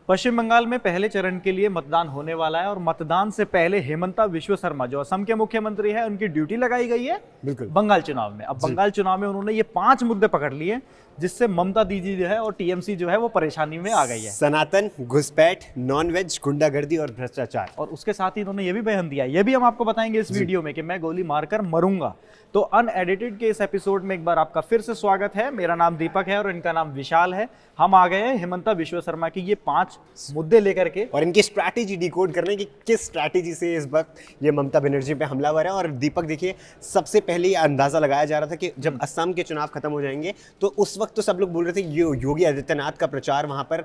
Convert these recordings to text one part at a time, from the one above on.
पश्चिम बंगाल में पहले चरण के लिए मतदान होने वाला है और मतदान से पहले हेमंता विश्व शर्मा जो असम के मुख्यमंत्री है उनकी ड्यूटी लगाई गई है बिल्कुल बंगाल चुनाव में। अब बंगाल चुनाव में उन्होंने ये 5 मुद्दे पकड़ लिए जिससे ममता दीदी जो है और टीएमसी जो है वो परेशानी में आ गई है। सनातन, घुसपैठ, नॉनवेज, गुंडागर्दी और भ्रष्टाचार। और उसके साथ ही इन्होंने ये भी बयान दिया, ये भी हम आपको बताएंगे इस वीडियो में कि मैं गोली मारकर मरूंगा। तो अनएडिटेड के इस एपिसोड में एक बार आपका फिर से स्वागत है। मेरा नाम दीपक है और इनका नाम विशाल है। हम आ गए हैं हेमंता विश्व शर्मा की ये 5 मुद्दे लेकर के और इनकी स्ट्रैटेजी डिकोड करने की, किस स्ट्रैटेजी से इस वक्त ये ममता बनर्जी पे हमलावर है। और दीपक देखिए, सबसे पहले ये अंदाजा लगाया जा रहा था कि जब असम के चुनाव खत्म हो जाएंगे तो उस वक्त तो सब लोग बोल रहे थे योगी आदित्यनाथ का प्रचार वहां पर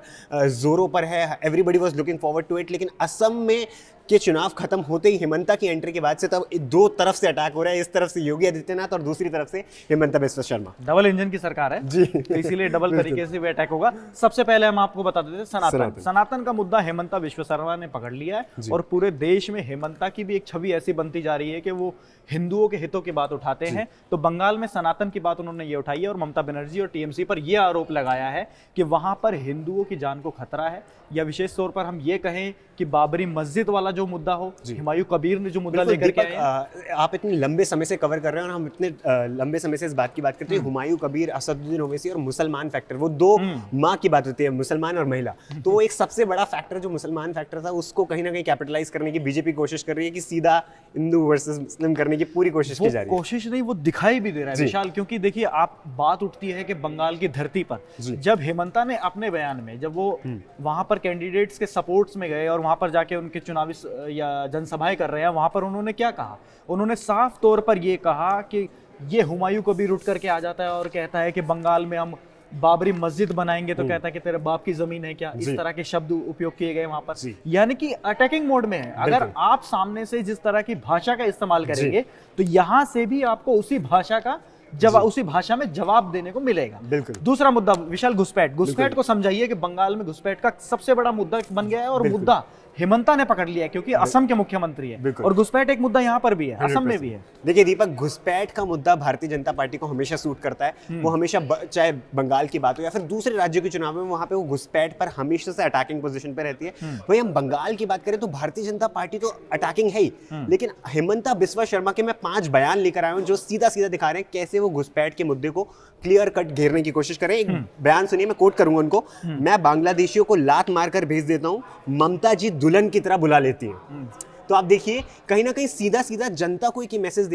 जोरों पर है, everybody was looking forward to it. लेकिन असम में के चुनाव खत्म होते ही हेमंता की एंट्री के बाद से तब 2 तरफ से अटैक हो रहा है, इस तरफ से योगी आदित्यनाथ और दूसरी तरफ से हेमंता बिस्वा शर्मा। डबल इंजन की सरकार है जी, तो इसीलिए डबल तरीके से भी अटैक होगा। सबसे पहले हम आपको बता देते हैं सनातन का मुद्दा हेमंता विश्व शर्मा ने पकड़ लिया है और पूरे देश में हेमंता की भी एक छवि ऐसी बनती जा रही है कि वो हिंदुओं के हितों की बात उठाते हैं। तो बंगाल में सनातन की बात उन्होंने ये उठाई है और ममता बनर्जी और टीएमसी पर यह आरोप लगाया है कि वहां पर हिंदुओं की जान को खतरा है, या विशेष तौर पर हम ये कहें कि बाबरी मस्जिद वाला जो मुद्दा हो, हुमायूं कबीर ने जो मुद्दा लेकर के आए हैं। आप इतने लंबे समय से कवर कर रहे हैं और हम इतने लंबे समय से इस बात की बात करते हैं। हुमायूं कबीर, असदुद्दीन ओवैसी और मुसलमान फैक्टर, वो 2 माँ की बात होती है, मुसलमान और महिला। तो वो एक सबसे बड़ा फैक्टर जो मुसलमान फैक्टर था उसको कहीं ना कहीं कैपिटलाइज करने की बीजेपी कोशिश कर रही है कि सीधा हिंदू वर्सेस मुस्लिम करने की पूरी कोशिश की जा रही है। कोशिश नहीं, वो दिखाई भी दे रहा है विशाल। क्योंकि देखिए, आप बात उठती है कि बंगाल की धरती पर जब हेमंता ने अपने बयान में, जब वो वहां पर कैंडिडेट्स के सपोर्ट्स में गए और वहां पर जाके उनके चुनावी या जनसभाएं कर रहे हैं, वहां पर उन्होंने क्या कहा? उन्होंने साफ तौर पर यह कहा कि ये हुमायूं कबीर उठ करके आ जाता है और कहता है कि बंगाल में हम बाबरी मस्जिद बनाएंगे तो कहता है कि तेरे बाप की जमीन है क्या। इस तरह के शब्द उपयोग किए गए वहां पर, यानी कि अटैकिंग मोड में है। अगर आप सामने से जिस तरह की भाषा का इस्तेमाल करेंगे तो यहां से भी आपको उसी भाषा का उसी भाषा में जवाब देने को मिलेगा। बिल्कुल। दूसरा मुद्दा विशाल, घुसपैठ को समझाइए कि बंगाल में घुसपैठ का सबसे बड़ा मुद्दा बन गया है और मुद्दा हेमंता ने पकड़ लिया है क्योंकि असम के मुख्यमंत्री है और घुसपैठ एक मुद्दा यहाँ पर भी है, असम में भी है। देखिए दीपक, घुसपैठ का मुद्दा भारतीय जनता पार्टी को हमेशा सूट करता है। वो हमेशा चाहे बंगाल की बात हो या फिर दूसरे राज्यों के चुनाव में, वहां पे वो घुसपैठ पर हमेशा से अटैकिंग पोजीशन पे रहती है। वही हम बंगाल की बात करें तो भारतीय जनता पार्टी तो अटैकिंग है ही, लेकिन हेमंता बिस्वा शर्मा के मैं 5 बयान लेकर आया हूं जो सीधा सीधा दिखा रहे हैं कैसे वो घुसपैठ के मुद्दे को क्लियर कट घेरने की कोशिश करें। एक बयान सुनिए, मैं कोट करूंगा उनको। मैं बांग्लादेशियों को लात मारकर भेज देता हूं, ममता जी दुल्हन की तरह बुला लेती हैं। तो आप देखिए, कहीं ना कहीं सीधा सीधा जनता को एक मैसेज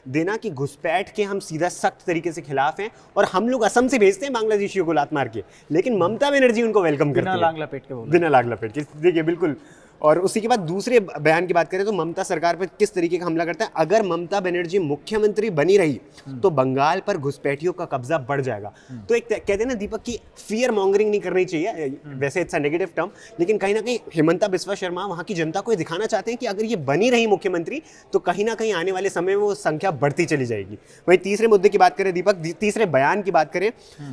देना कि घुसपैठ के हम सीधा सख्त तरीके से खिलाफ हैं और हम लोग असम से भेजते हैं बांग्लादेशियों को लात मार के, लेकिन ममता बनर्जी उनको वेलकम करती है बिना लाग लपेट के। देखिए बिल्कुल। और उसी के बाद दूसरे बयान की बात करें तो ममता सरकार पर किस तरीके का हमला करता है। अगर ममता बनर्जी मुख्यमंत्री बनी रही तो बंगाल पर घुसपैठियों का कब्जा बढ़ जाएगा। तो एक कहते हैं ना दीपक की फियर मॉन्गरिंग नहीं करनी चाहिए, वैसे इट्स अ नेगेटिव टर्म, लेकिन कहीं ना कहीं हेमंता बिस्वा शर्मा वहां की जनता को ये दिखाना चाहते हैं कि अगर ये बनी रही मुख्यमंत्री तो कहीं ना कहीं आने वाले समय में वो संख्या बढ़ती चली जाएगी। वहीं तीसरे मुद्दे की बात करें दीपक, तीसरे बयान की बात करें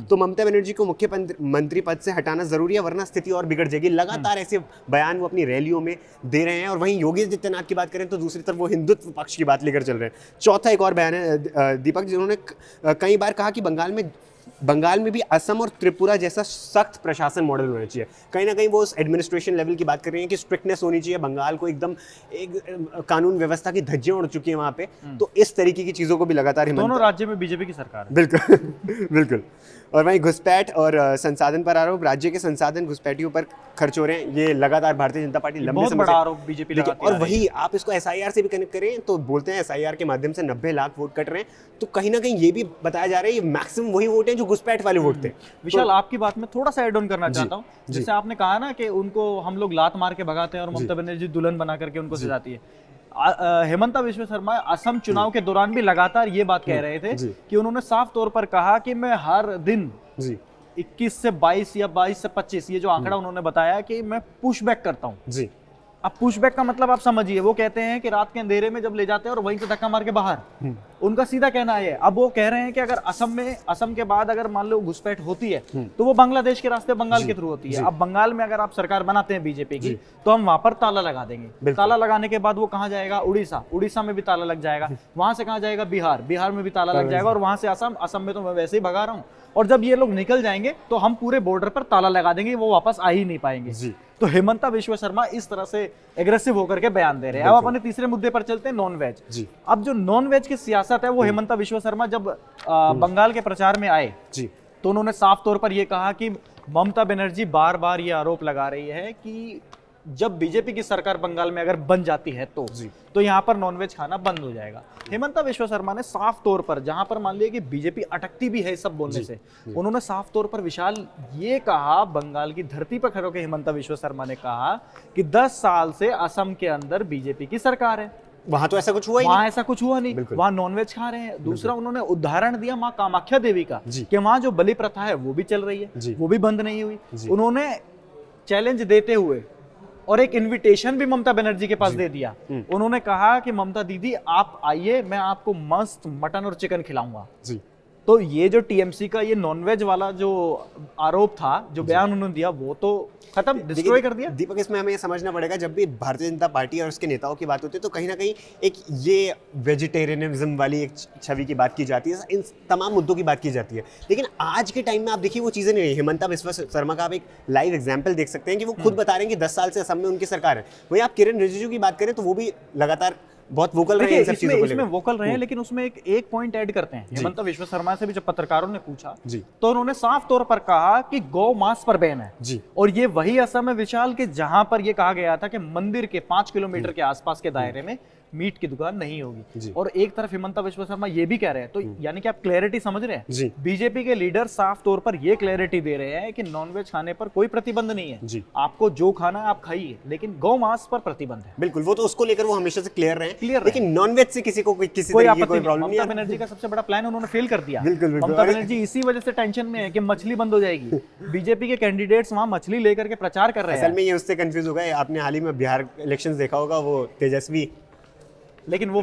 तो ममता बनर्जी को मुख्यमंत्री पद से हटाना जरूरी है वरना स्थिति और बिगड़ जाएगी। लगातार ऐसे बयान वो अपनी रैलियों में दे रहे हैं। और वहीं योगी आदित्यनाथ की बात करें तो दूसरी तरफ वो हिंदुत्व पक्ष की बात लेकर चल रहे हैं। चौथा एक और बयान है दीपक, जिन्होंने कई बार कहा कि बंगाल में भी असम और त्रिपुरा जैसा सख्त प्रशासन मॉडल होना चाहिए। कहीं ना कहीं वो उस एडमिनिस्ट्रेशन लेवल की बात कर रही हैं कि स्ट्रिक्टनेस होनी चाहिए। बंगाल को एकदम एक कानून व्यवस्था की धज्जियां उड़ चुकी हैं वहां पे। तो इस तरीके की चीजों को भी लगातार दोनों राज्य में बीजेपी की सरकार है। बिल्कुल बिल्कुल। और वहीं घुसपैठ और संसाधन पर आरोप, राज्य के संसाधन घुसपैठियों पर खर्च हो रहे हैं, ये लगातार भारतीय जनता पार्टी लंबे समय से आरोप बीजेपी लगाती है। और वही आप इसको एसआईआर से भी कनेक्ट करें तो बोलते हैं एसआईआर के माध्यम से 90 लाख वोट कट रहे हैं। तो कहीं ना कहीं ये भी बताया जा रहा है ये मैक्सिमम वही वोट हैं जो घुसपैठ वाले वोट थे। विशाल, आपकी बात में थोड़ा सा एड ऑन करना चाहता हूँ। जैसे आपने कहा ना कि उनको हम लोग लात मार के भगाते हैं और ममता बनर्जी दुल्हन बना करके उनको सजाती है। हेमंता विश्व शर्मा असम चुनाव के दौरान भी लगातार ये बात कह रहे थे कि उन्होंने साफ तौर पर कहा कि मैं हर दिन 21 से 22 या 22 से 25, ये जो आंकड़ा उन्होंने बताया कि मैं पुशबैक करता हूँ। अब पुशबैक का मतलब आप समझिए, वो कहते हैं कि रात के अंधेरे में जब ले जाते हैं और वहीं से धक्का मार के बाहर, उनका सीधा कहना है। अब वो कह रहे हैं कि अगर असम के बाद अगर मान लो घुसपैठ होती है तो वो बांग्लादेश के रास्ते बंगाल के थ्रू होती है। अब बंगाल में अगर आप सरकार बनाते हैं बीजेपी की तो हम वहां पर ताला लगा देंगे। ताला लगाने के बाद वो कहाँ जाएगा? उड़ीसा में भी ताला लग जाएगा। वहां से कहाँ जाएगा? बिहार में भी ताला लग जाएगा। और वहां से असम में तो मैं वैसे ही भगा रहा हूँ। और जब ये लोग निकल जाएंगे तो हम पूरे बॉर्डर पर ताला लगा देंगे, वो वापस आ ही नहीं पाएंगे। तो हेमंता विश्व शर्मा इस तरह से एग्रेसिव होकर के बयान दे रहे हैं। अब अपने तीसरे मुद्दे पर चलते हैं, नॉन वेज। जी। अब जो नॉन वेज की सियासत है वो हेमंता विश्व शर्मा जब बंगाल के प्रचार में आए जी। तो उन्होंने साफ तौर पर यह कहा कि ममता बनर्जी बार बार ये आरोप लगा रही है कि जब बीजेपी की सरकार बंगाल में अगर बन जाती है तो यहाँ पर नॉनवेज खाना बंद हो जाएगा। हेमंता विश्व शर्मा ने साफ तौर पर, जहां पर मान लिया कि बीजेपी अटकती भी है सब बोलने से, उन्होंने साफ तौर पर विशाल ये कहा, बंगाल की धरती पर खड़े होकर हेमंता विश्व शर्मा ने कहा कि 10 साल से असम के अंदर बीजेपी की सरकार है, वहां तो ऐसा कुछ हुआ ही वहां ऐसा कुछ हुआ नहीं, वहां नॉनवेज खा रहे हैं। दूसरा उन्होंने उदाहरण दिया मां कामाख्या देवी का कि वहां जो बलि प्रथा है वो भी चल रही है, वो भी बंद नहीं हुई। उन्होंने चैलेंज देते हुए और एक इनविटेशन भी ममता बनर्जी के पास दे दिया। उन्होंने कहा कि ममता दीदी आप आइए, मैं आपको मस्त मटन और चिकन खिलाऊंगा। तो ये जो टीएमसी का ये नॉनवेज वाला जो आरोप था, जो बयान उन्होंने दिया, वो तो खत्म, डिस्ट्रॉय कर दिया। दीपक, इसमें हमें ये समझना पड़ेगा, जब भी भारतीय जनता पार्टी और उसके नेताओं की बात होती है तो कहीं ना कहीं एक ये वेजिटेरियनिज्म वाली एक छवि की बात की जाती है, इन तमाम मुद्दों की बात की जाती है। लेकिन आज के टाइम में आप देखिए वो चीज़ें नहीं है। हेमंता विश्व शर्मा का आप एक लाइव एग्जाम्पल देख सकते हैं कि वो खुद बता रहे हैं कि 10 साल से असम में उनकी सरकार है। वही आप किरण रिजिजू की बात करें तो वो भी लगातार बहुत वोकल रहे हैं इन सब चीजों को लेकर। इसमें वोकल रहे हैं, लेकिन उसमें एक पॉइंट ऐड करते हैं। हेमंता विश्व शर्मा से भी जब पत्रकारों ने पूछा तो उन्होंने साफ तौर पर कहा कि गौ मांस पर बैन है जी। और ये वही असम है विशाल के जहां पर ये कहा गया था कि मंदिर के 5 किलोमीटर के आसपास के दायरे में मीट की दुकान नहीं होगी। और एक तरफ हेमंता विश्व शर्मा ये भी कह रहे हैं, तो यानी कि आप क्लैरिटी समझ रहे हैं, बीजेपी के लीडर साफ तौर पर ये क्लैरिटी दे रहे हैं कि नॉनवेज खाने पर कोई प्रतिबंध नहीं है, आपको जो खाना है आप खाइए, लेकिन गौ मांस पर प्रतिबंध है। बिल्कुल, वो तो उसको लेकर वो हमेशा से क्लियर रहे, लेकिन नॉनवेज से किसी को किसी कोई प्रॉब्लम नहीं है। ममता बनर्जी का सबसे बड़ा प्लान उन्होंने फेल कर दिया। बिल्कुल, ममता बनर्जी इसी वजह से टेंशन में है कि मछली बंद हो जाएगी। बीजेपी के कैंडिडेट्स वहां मछली लेकर के प्रचार कर रहे हैं। असल में ये उससे कंफ्यूज हो गए। आपने हाल ही में बिहार इलेक्शंस देखा होगा, वो तेजस्वी, लेकिन वो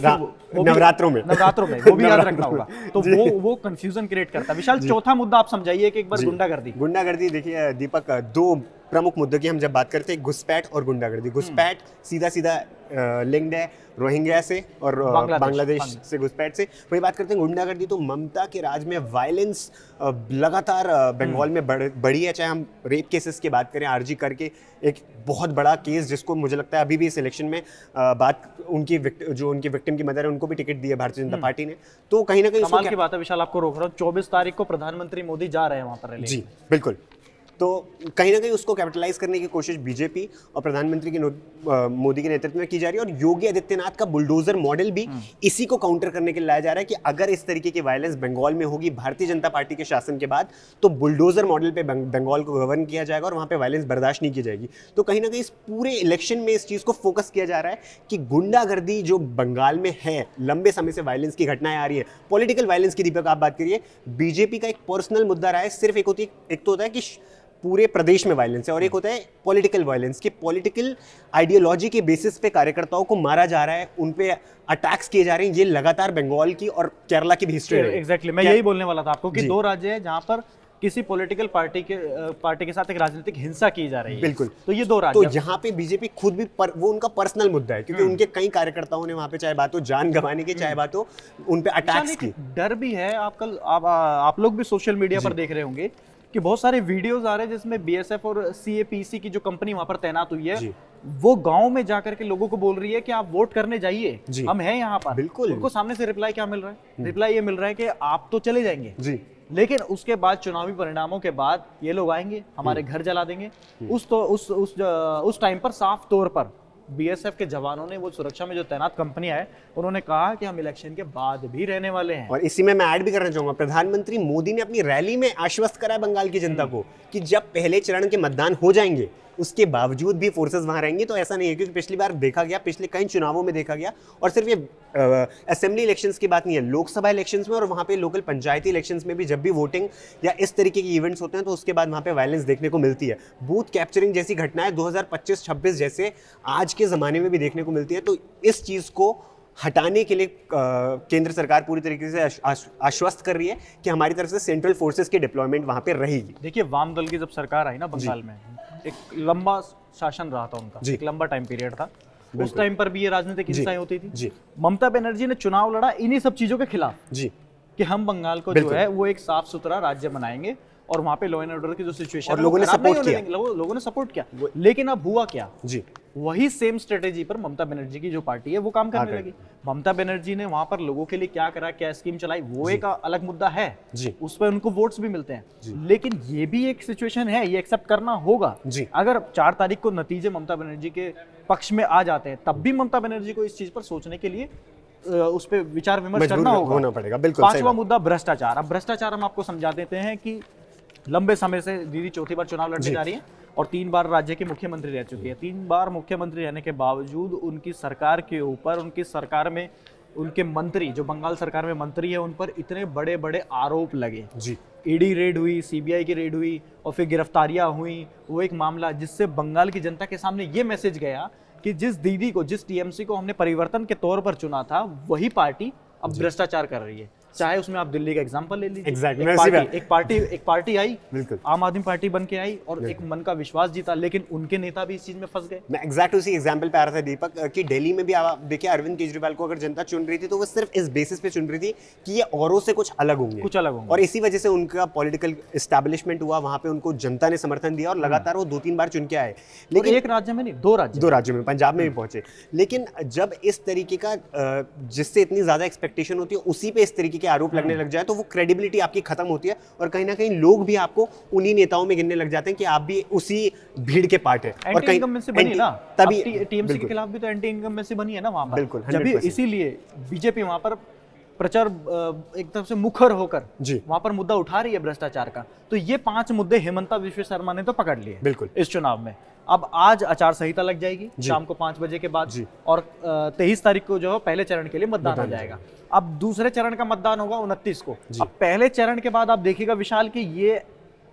नवरात्रों में वो भी याद रखना होगा। तो वो कंफ्यूजन क्रिएट करता है। विशाल, चौथा मुद्दा आप समझाइए कि एक बार गुंडागर्दी। देखिए दीपक, दो प्रमुख मुद्दों की हम जब बात करते हैं, घुसपैठ और गुंडागर्दी। घुसपैठ सीधा सीधा लिंक्ड है रोहिंग्या से और बांग्लादेश से घुसपैठ से। वही बात करते हैं गुंडागर्दी, तो ममता के राज में वायलेंस लगातार बंगाल में बढ़ी है। चाहे हम रेप केसेस की बात करें, आरजी करके एक बहुत बड़ा केस जिसको मुझे लगता है अभी भी इस इलेक्शन में बात उनकी जो उनकी विक्टिम की मदर है उनको भी टिकट दी है भारतीय जनता पार्टी ने। तो कहीं ना कहीं कमाल की बात है विशाल, आपको रोक रहा हूँ, 24 तारीख को प्रधानमंत्री मोदी जा रहे हैं वहां पर। जी बिल्कुल। तो कहीं ना कहीं उसको कैपिटलाइज करने की कोशिश बीजेपी और प्रधानमंत्री के मोदी के नेतृत्व में की जा रही है। और योगी आदित्यनाथ का बुलडोजर मॉडल भी इसी को काउंटर करने के लिए लाया जा रहा है कि अगर इस तरीके की वायलेंस बंगाल में होगी भारतीय जनता पार्टी के शासन के बाद, तो बुलडोजर मॉडल पे बंगाल को गवर्न किया जाएगा और वहाँ पे वायलेंस बर्दाश्त नहीं की जाएगी। तो कहीं ना कहीं इस पूरे इलेक्शन में इस चीज़ को फोकस किया जा रहा है कि गुंडागर्दी जो बंगाल में है, लंबे समय से वायलेंस की घटनाएं आ रही है, पॉलिटिकल वायलेंस की, दीपक आप बात करिए, बीजेपी का एक पर्सनल मुद्दा रहा है। सिर्फ एक तो होता है कि पूरे प्रदेश में वायलेंस है और एक होता है पॉलिटिकल वायलेंस, कि पॉलिटिकल आइडियोलॉजी के बेसिस पे कार्यकर्ताओं को मारा जा रहा है, उन पे अटैक्स किए जा रहे हैं। ये लगातार बंगाल की और केरला की भी हिस्ट्री है। एग्जैक्टली, मैं यही बोलने वाला था आपको कि 2 राज्य है जहां पर किसी पॉलिटिकल पार्टी के साथ एक राजनीतिक हिंसा की जा रही है। बिल्कुल, तो ये 2 राज्य, तो यहाँ पे बीजेपी खुद भी वो उनका पर्सनल मुद्दा है, क्योंकि उनके कई कार्यकर्ताओं ने वहां पे चाहे बात हो जान गंवाने की, चाहे बात हो उन पे अटैक्स की। डर भी है। आप लोग भी सोशल मीडिया पर देख रहे होंगे कि बहुत सारे वीडियोस आ रहे हैं जिसमें बीएसएफ और सीएपीसी की जो कंपनी वहां पर तैनात हुई है, वो गांव में जाकर के लोगों को बोल रही है कि आप वोट करने जाइए, हम हैं यहाँ पर। बिल्कुल। उनको सामने से रिप्लाई क्या मिल रहा है? रिप्लाई ये मिल रहा है कि आप तो चले जाएंगे जी, लेकिन उसके बाद चुनावी परिणामों के बाद ये लोग आएंगे, हमारे घर जला देंगे। उस टाइम पर साफ तौर पर बीएसएफ के जवानों ने, वो सुरक्षा में जो तैनात कंपनियां है, उन्होंने कहा कि हम इलेक्शन के बाद भी रहने वाले हैं। और इसी में मैं ऐड भी करना चाहूंगा, प्रधानमंत्री मोदी ने अपनी रैली में आश्वस्त करा है बंगाल की जनता को कि जब पहले चरण के मतदान हो जाएंगे उसके बावजूद भी फोर्सेस वहां रहेंगे। तो ऐसा नहीं है, क्योंकि पिछली बार देखा गया, पिछले कई चुनावों में देखा गया, और सिर्फ ये असेंबली इलेक्शंस की बात नहीं है, लोकसभा इलेक्शंस में और वहाँ पे लोकल पंचायती इलेक्शंस में भी जब भी वोटिंग या इस तरीके की इवेंट्स होते हैं तो उसके बाद वहाँ पे वायलेंस देखने को मिलती है। बूथ कैप्चरिंग जैसी घटनाएं 2025-26 जैसे आज के ज़माने में भी देखने को मिलती है। तो इस चीज़ को हटाने के लिए केंद्र सरकार पूरी तरीके से आश्वस्त कर रही है कि हमारी तरफ से सेंट्रल फोर्सेस की डिप्लॉयमेंट वहाँ पे रहेगी। देखिए, वाम दल की जब सरकार आई ना बंगाल में, एक लंबा शासन रहा था उनका, एक लंबा टाइम पीरियड था। उस टाइम पर भी ये राजनीतिक हिंसाएं होती थी। ममता बनर्जी ने चुनाव लड़ा इन्हीं सब चीजों के खिलाफ, कि हम बंगाल को जो है वो एक साफ सुथरा राज्य बनाएंगे और वहां पे लॉ एंड ऑर्डर की जो सिचुएशन और लोगों ने support किया। लोगों ने सपोर्ट किया, लेकिन अब हुआ क्या, जी वही सेम स्ट्रेटेजी पर ममता बनर्जी की जो पार्टी है वो काम करने लगी। ममता बनर्जी ने वहां पर लोगों के लिए क्या करा, क्या स्कीम चलाई, वो एक अलग मुद्दा है जी उस पर उनको वोट्स भी मिलते हैं, लेकिन ये भी एक सिचुएशन है, ये एक्सेप्ट करना होगा। जी। अगर 4 तारीख को नतीजे ममता बनर्जी के पक्ष में आ जाते हैं, तब भी ममता बनर्जी को इस चीज पर सोचने के लिए उस पर विचार विमर्श करना होना पड़ेगा। बिल्कुल सही 5वां मुद्दा भ्रष्टाचार। अब भ्रष्टाचार हम आपको समझा देते हैं कि लंबे समय से दीदी चौथी बार चुनाव लड़ने जा रही है और 3 बार राज्य की मुख्यमंत्री रह चुकी है। 3 बार मुख्यमंत्री रहने के बावजूद उनकी सरकार के ऊपर, उनकी सरकार में उनके मंत्री, जो बंगाल सरकार में मंत्री है, उन पर इतने बड़े बड़े आरोप लगे। जी ईडी रेड हुई, सीबीआई की रेड हुई और फिर गिरफ्तारियां हुई। वो एक मामला जिससे बंगाल की जनता के सामने ये मैसेज गया कि जिस दीदी को, जिस टीएमसी को हमने परिवर्तन के तौर पर चुना था, वही पार्टी अब भ्रष्टाचार कर रही है। चाहे उसमें आप दिल्ली का एग्जांपल ले लीजिए। Exactly. एक पार्टी आई, बिल्कुल आम आदमी पार्टी बन के आई और एक मन का विश्वास जीता, लेकिन उनके नेता भी इस चीज में फंस गए। मैं एग्जैक्ट उसी एग्जांपल पे आ रहा था दीपक कि दिल्ली में भी आप देखिए अरविंद केजरीवाल को अगर जनता चुन रही थी तो वो सिर्फ इस बेसिस पे चुन रही थी कि ये औरों से कुछ अलग होंगे, और इसी वजह से उनका पॉलिटिकल एस्टैब्लिशमेंट हुआ, वहां पे उनको जनता ने समर्थन दिया और लगातार वो 2-3 बार चुन के आए। लेकिन एक राज्य में नहीं, 2 राज्यों में, पंजाब में भी पहुंचे। लेकिन जब इस तरीके का जिससे इतनी ज्यादा एक्सपेक्टेशन होती है उसी पे इस तरीके के आरोप लगने लग जाए तो वो क्रेडिबिलिटी आपकी खत्म होती है और कहीं ना कहीं लोग भी आपको उन्हीं नेताओं में गिनने लग जाते हैं कि आप भी उसी भीड़ के पार्ट है। और कहीं बनी ना, तभी टीएमसी के खिलाफ भी तो एंटी इनकम्बेंसी बनी है ना वहां पर। बिल्कुल, जब इसीलिए बीजेपी वहां पर प्रचार एक तरफ से मुखर होकर वहां पर मुद्दा उठा रही है भ्रष्टाचार का। तो ये 5 मुद्दे हेमंता विश्व शर्मा ने तो पकड़ लिए बिल्कुल इस चुनाव में। अब आज आचार संहिता लग जाएगी शाम को 5 बजे के बाद और 23 तारीख को जो है पहले चरण के लिए मतदान हो जाएगा। अब दूसरे चरण का मतदान होगा 29 को। अब पहले चरण के बाद आप देखिएगा विशाल कि ये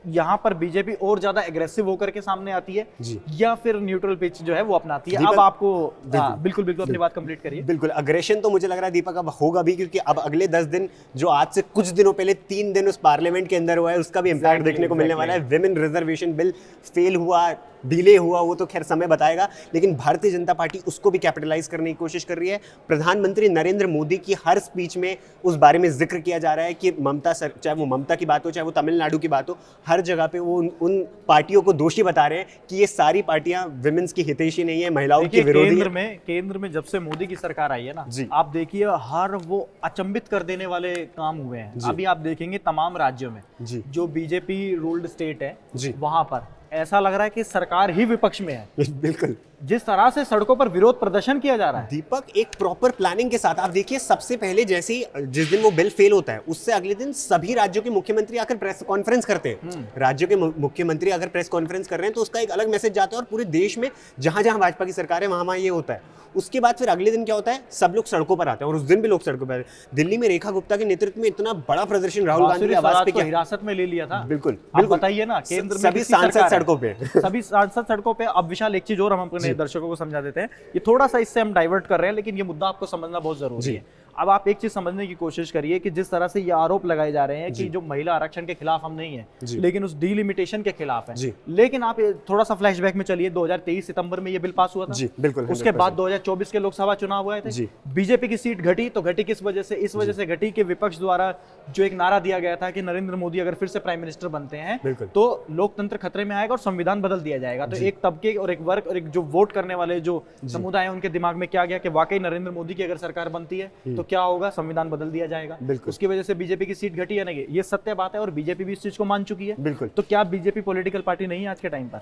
यहाँ पर बीजेपी और ज्यादा एग्रेसिव होकर के सामने आती है या फिर न्यूट्रल पिच जो है वो अपनाती है। अब आपको बिल्कुल अपनी बात कंप्लीट करिए। बिल्कुल अग्रेशन तो मुझे लग रहा है दीपक अब होगा भी, क्योंकि अब अगले 10 दिन जो आज से कुछ दिनों पहले 3 दिन उस पार्लियामेंट के अंदर हुआ है उसका भी इम्पैक्ट देखने को मिलने वाला है। विमेन रिजर्वेशन बिल फेल हुआ, डिले हुआ, वो तो खैर समय बताएगा, लेकिन भारतीय जनता पार्टी उसको भी कैपिटलाइज करने की कोशिश कर रही है। प्रधानमंत्री नरेंद्र मोदी की हर स्पीच में उस बारे में जिक्र किया जा रहा है कि चाहे वो ममता की बात हो, चाहे वो तमिलनाडु की बात हो, हर जगह पे वो उन पार्टियों को दोषी बता रहे हैं कि ये सारी पार्टियां विमेंस की हितैषी नहीं है, महिलाओं की विरोधी है। केंद्र में जब से मोदी की सरकार आई है ना, आप देखिए हर वो अचंभित कर देने वाले काम हुए हैं। अभी आप देखेंगे तमाम राज्यों में जो बीजेपी रूल्ड स्टेट है वहां पर ऐसा लग रहा है कि सरकार ही विपक्ष में है। बिल्कुल जिस तरह से सड़कों पर विरोध प्रदर्शन किया जा रहा है दीपक, एक प्रॉपर प्लानिंग के साथ। आप देखिए सबसे पहले जैसे ही जिस दिन वो बिल फेल होता है उससे अगले दिन सभी राज्यों के मुख्यमंत्री आकर प्रेस कॉन्फ्रेंस करते हैं। राज्यों के मुख्यमंत्री अगर प्रेस कॉन्फ्रेंस कर रहे हैं तो उसका एक अलग मैसेज जाता है और पूरे देश में जहां जहां भाजपा की सरकार है वहां ये होता है। उसके बाद फिर अगले दिन क्या होता है, सब लोग सड़कों पर आते हैं और उस दिन भी लोग सड़कों पर। दिल्ली में रेखा गुप्ता के नेतृत्व में इतना बड़ा प्रदर्शन राहुल गांधी की आवाज पे हिरासत में ले लिया था। बिल्कुल बताइए ना, केंद्र में सभी सांसद सड़कों पे सभी सांसद सड़कों पे। अब विशाल एक चीज और हम अपने दर्शकों को समझा देते हैं, ये थोड़ा सा इससे हम डाइवर्ट कर रहे हैं लेकिन ये मुद्दा आपको समझना बहुत जरूरी है। अब आप एक चीज समझने की कोशिश करिए कि जिस तरह से ये आरोप लगाए जा रहे हैं कि जो महिला आरक्षण के खिलाफ हम नहीं है लेकिन उस डिलिमिटेशन के खिलाफ है। लेकिन आप थोड़ा सा फ्लैशबैक में चलिए, 2023 सितंबर में ये बिल पास हुआ था। बिल्कुल। उसके बाद 2024 के लोकसभा चुनाव हुए थे, बीजेपी की सीट घटी। तो घटी किस वजह से? इस वजह से घटी कि विपक्ष द्वारा जो एक नारा दिया गया था कि नरेंद्र मोदी अगर फिर से प्राइम मिनिस्टर बनते हैं तो लोकतंत्र खतरे में आएगा और संविधान बदल दिया जाएगा। तो एक तबके और एक वर्ग और एक जो वोट करने वाले जो समुदाय है उनके दिमाग में क्या गया कि वाकई नरेंद्र मोदी की अगर सरकार बनती है तो क्या होगा, संविधान बदल दिया जाएगा। उसकी वजह से बीजेपी की सीट घटी है ना, ये सत्य बात है और बीजेपी भी इस चीज को मान चुकी है। बिल्कुल। तो क्या बीजेपी पॉलिटिकल पार्टी नहीं है आज के टाइम पर?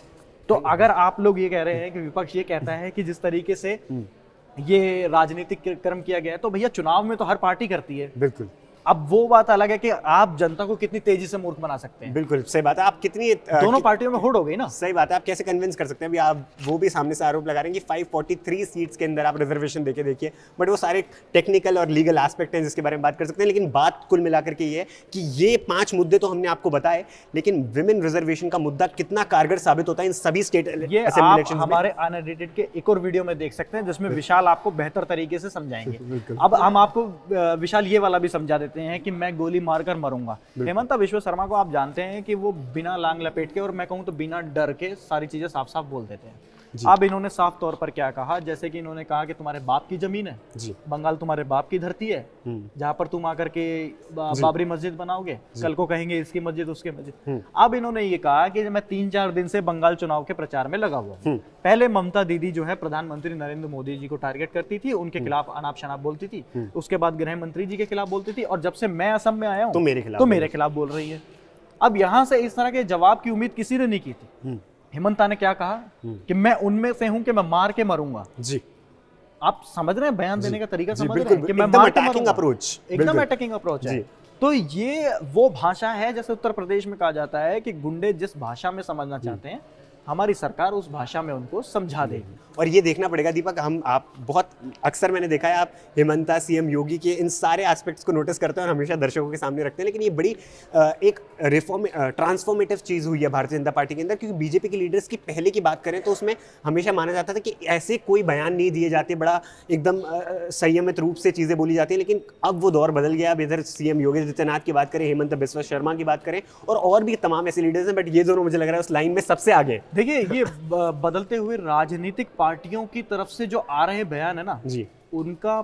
तो अगर आप लोग ये कह रहे हैं कि विपक्ष ये कहता है कि जिस तरीके से ये राजनीतिक कर्म किया गया है तो भैया चुनाव में तो हर पार्टी करती है। बिल्कुल। अब वो बात अलग है कि आप जनता को कितनी तेजी से मूर्ख बना सकते हैं। बिल्कुल सही बात है। आप कितनी दोनों पार्टियों में होड़ हो गई ना। सही बात है। आप कैसे कन्विंस कर सकते हैं? अभी आप वो भी सामने से आरोप लगा रहे हैं कि 543 सीट्स के अंदर आप रिजर्वेशन देके देखिए, बट वो सारे टेक्निकल और लीगल एस्पेक्ट हैं जिसके बारे में बात कर सकते हैं। लेकिन बात कुल मिलाकर के ये है कि ये 5 मुद्दे तो हमने आपको बताए, लेकिन विमेन रिजर्वेशन का मुद्दा कितना कारगर साबित होता है इन सभी स्टेट असेंबली इलेक्शंस में। हमारे अनएडिटेड के एक और वीडियो में देख सकते हैं जिसमें विशाल आपको बेहतर तरीके से समझाएंगे। अब हम आपको विशाल ये वाला भी समझा देते हैं कि मैं गोली मारकर मरूंगा। हेमंता विश्व शर्मा को आप जानते हैं कि वो बिना लांग लपेट के और मैं कहूं तो बिना डर के सारी चीजें साफ साफ बोल देते हैं। अब इन्होंने साफ तौर पर क्या कहा, जैसे कि इन्होंने कहा कि तुम्हारे बाप की जमीन है, जी बंगाल तुम्हारे बाप की धरती है, जहां पर तुम आकर के बाबरी मस्जिद बनाओगे, कल को कहेंगे इसकी मस्जिद उसकी मस्जिद। अब इन्होंने ये कहा कि मैं 3-4 दिन से बंगाल चुनाव के प्रचार में लगा हुआ हूं। पहले ममता दीदी जो है प्रधानमंत्री नरेंद्र मोदी जी को टारगेट करती थी, उनके खिलाफ अनाप शनाप बोलती थी, उसके बाद गृह मंत्री जी के खिलाफ बोलती थी, और जब से मैं असम में आया हूं तो मेरे खिलाफ बोल रही है। अब यहां से इस तरह के जवाब की उम्मीद किसी ने नहीं की थी। हेमंता ने क्या कहा कि मैं उनमें से हूं कि मैं मार के मरूंगा। जी, आप समझ रहे हैं बयान देने का तरीका, समझ रहे बिल्कुल, हैं कि मैं एकदम मार के attacking मरूंगा। approach, एकदम बिल्कुल। अटैकिंग अप्रोच है। जी। तो ये वो भाषा है, जैसे उत्तर प्रदेश में कहा जाता है कि गुंडे जिस भाषा में समझना चाहते हैं, हमारी सरकार उस भाषा में उनको समझा देगी। और ये देखना पड़ेगा दीपक, आप बहुत अक्सर मैंने देखा है आप हेमंता, सीएम योगी के इन सारे एस्पेक्ट्स को नोटिस करते हैं और हमेशा दर्शकों के सामने रखते हैं, लेकिन ये बड़ी एक ट्रांसफॉर्मेटिव चीज़ हुई है भारतीय जनता पार्टी के अंदर, क्योंकि बीजेपी के लीडर्स की पहले की बात करें तो उसमें हमेशा माना जाता था कि ऐसे कोई बयान नहीं दिए जाते, बड़ा एकदम संयमित रूप से चीज़ें बोली जाती हैं, लेकिन अब वो दौर बदल गया। अब इधर सीएम योगी आदित्यनाथ की बात करें, हेमंत बिस्वा शर्मा की बात करें, और भी तमाम ऐसे लीडर्स हैं, बट ये दोनों मुझे लग रहा है उस लाइन में सबसे आगे। देखिए, ये बदलते हुए राजनीतिक पार्टियों की तरफ से जो आ रहे बयान है ना जी, उनका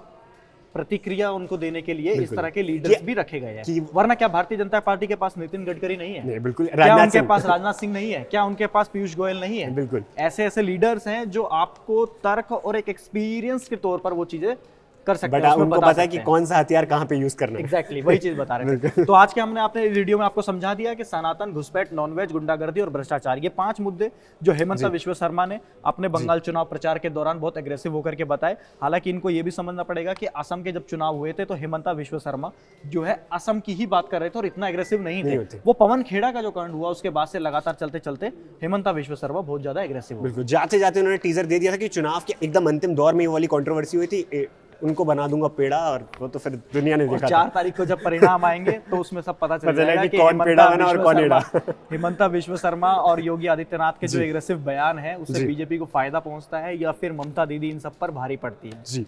प्रतिक्रिया उनको देने के लिए इस बिल्कुल। तरह के लीडर्स भी रखे गए हैं। वरना क्या भारतीय जनता पार्टी के पास नितिन गडकरी नहीं है? नहीं, बिल्कुल। क्या राजनाथ उनके सिंह। पास राजनाथ सिंह नहीं है? क्या उनके पास पीयूष गोयल नहीं है? बिल्कुल। ऐसे ऐसे लीडर्स हैं जो आपको तर्क और एक एक्सपीरियंस के तौर पर वो चीजें कर सकते बट हैं, उसमें उनको बता पता है कि सकते हैं। कौन सा हथियार कहाँ पे यूज करना है। एग्जैक्टली वही चीज बता रहे थे। तो आज के हमने अपने वीडियो में आपको समझा दिया कि सनातन, घुसपैठ, नॉनवेज, गुंडागर्दी और भ्रष्टाचार, ये 5 मुद्दे जो हेमंता विश्व शर्मा ने अपने बंगाल चुनाव प्रचार के दौरान बहुत एग्रेसिव होकर के बताए। हालांकि इनको ये भी समझना पड़ेगा कि असम के जब चुनाव हुए थे तो हेमंता विश्व शर्मा जो है असम की ही बात कर रहे थे और इतना एग्रेसिव नहीं थे। वो पवन खेड़ा का जो कांड हुआ उसके बाद से लगातार चलते चलते हेमंता विश्व शर्मा बहुत ज्यादा एग्रेसिव हो। बिल्कुल, जाते जाते उन्होंने टीजर दे दिया था कि चुनाव के एकदम अंतिम दौर में ये वाली कंट्रोवर्सी हुई थी, उनको बना दूंगा पेड़ा, और वो तो फिर दुनिया ने देखा 4 तारीख को जब परिणाम आएंगे तो उसमें सब पता चल जाएगा कि कौन पेड़ा बना और कौन एड़ा। हेमंता विश्व शर्मा और योगी आदित्यनाथ के जो एग्रेसिव बयान है उससे बीजेपी को फायदा पहुंचता है या फिर ममता दीदी इन सब पर भारी पड़ती है। जी।